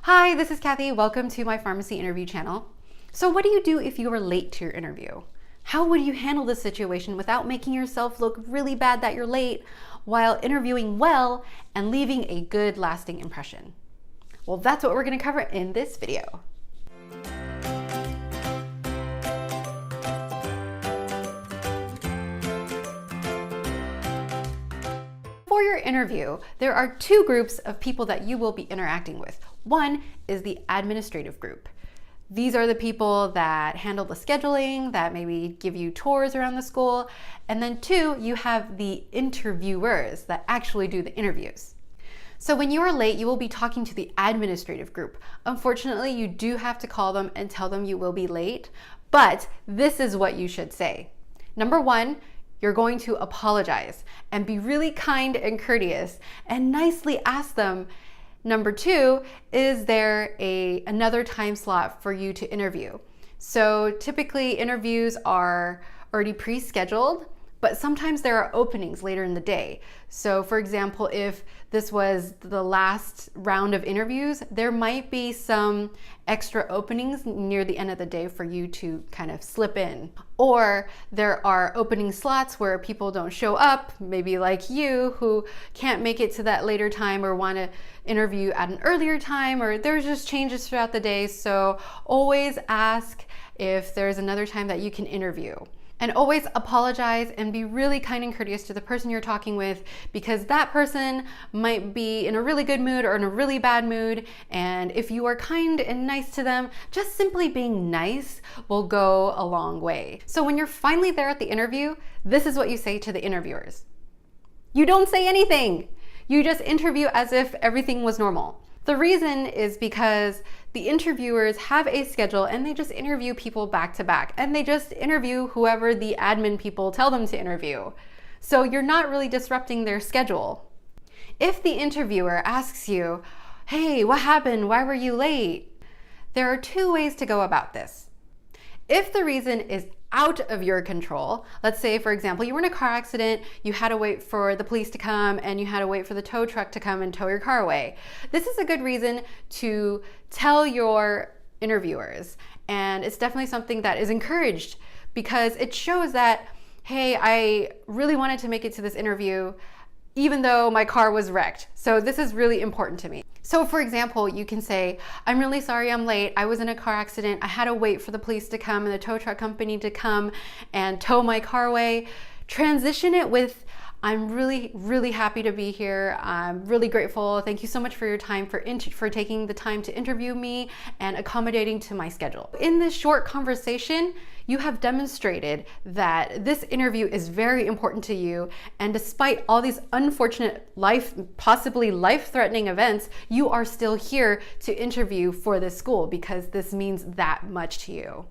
Hi, this is Kathy. Welcome to my pharmacy interview channel. So what do you do if you are late to your interview? How would you handle this situation without making yourself look really bad that you're late while interviewing well and leaving a good lasting impression? Well, that's what we're going to cover in this video. For your interview, there are two groups of people that you will be interacting with. One is the administrative group. These are the people that handle the scheduling, that maybe give you tours around the school. And then two, you have the interviewers that actually do the interviews. So when you are late, you will be talking to the administrative group. Unfortunately, you do have to call them and tell them you will be late, but this is what you should say. Number one, you're going to apologize and be really kind and courteous and nicely ask them. Number two, is there another time slot for you to interview? So typically interviews are already pre-scheduled, but sometimes there are openings later in the day. So for example, if this was the last round of interviews, there might be some extra openings near the end of the day for you to kind of slip in. Or there are opening slots where people don't show up, maybe like you, who can't make it to that later time or want to interview at an earlier time, or there's just changes throughout the day. So always ask if there's another time that you can interview. And always apologize and be really kind and courteous to the person you're talking with, because that person might be in a really good mood or in a really bad mood. And if you are kind and nice to them, just simply being nice will go a long way. So when you're finally there at the interview, this is what you say to the interviewers. You don't say anything. You just interview as if everything was normal. The reason is because the interviewers have a schedule and they just interview people back to back, and they just interview whoever the admin people tell them to interview. So you're not really disrupting their schedule. If the interviewer asks you, hey, what happened? Why were you late? There are two ways to go about this. If the reason is out of your control, let's say, for example, you were in a car accident, you had to wait for the police to come and you had to wait for the tow truck to come and tow your car away. This is a good reason to tell your interviewers, and it's definitely something that is encouraged because it shows that, hey, I really wanted to make it to this interview even though my car was wrecked. So this is really important to me. So for example, you can say, I'm really sorry I'm late. I was in a car accident. I had to wait for the police to come and the tow truck company to come and tow my car away. Transition it with, I'm really, really happy to be here. I'm really grateful. Thank you so much for your time, for taking the time to interview me and accommodating to my schedule. In this short conversation, you have demonstrated that this interview is very important to you, and despite all these unfortunate possibly life-threatening events, you are still here to interview for this school because this means that much to you.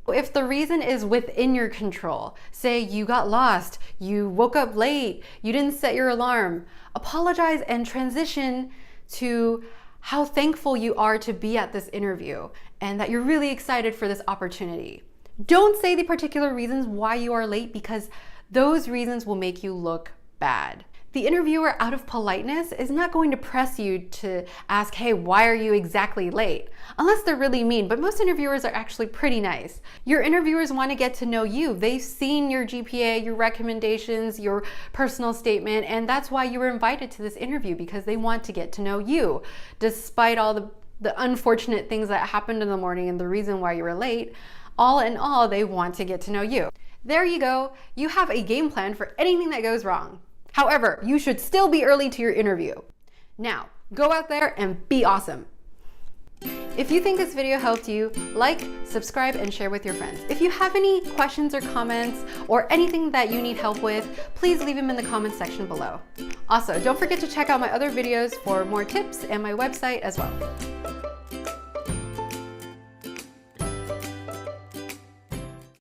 If the reason is within your control, say you got lost, you woke up late, you didn't set your alarm, apologize and transition to how thankful you are to be at this interview and that you're really excited for this opportunity. Don't say the particular reasons why you are late, because those reasons will make you look bad. The interviewer, out of politeness, is not going to press you to ask, hey, why are you exactly late? Unless they're really mean, but most interviewers are actually pretty nice. Your interviewers want to get to know you. They've seen your GPA, your recommendations, your personal statement, and that's why you were invited to this interview, because they want to get to know you. Despite all the unfortunate things that happened in the morning and the reason why you were late, all in all, they want to get to know you. There you go. You have a game plan for anything that goes wrong. However, you should still be early to your interview. Now, go out there and be awesome. If you think this video helped you, like, subscribe, and share with your friends. If you have any questions or comments or anything that you need help with, please leave them in the comments section below. Also, don't forget to check out my other videos for more tips and my website as well.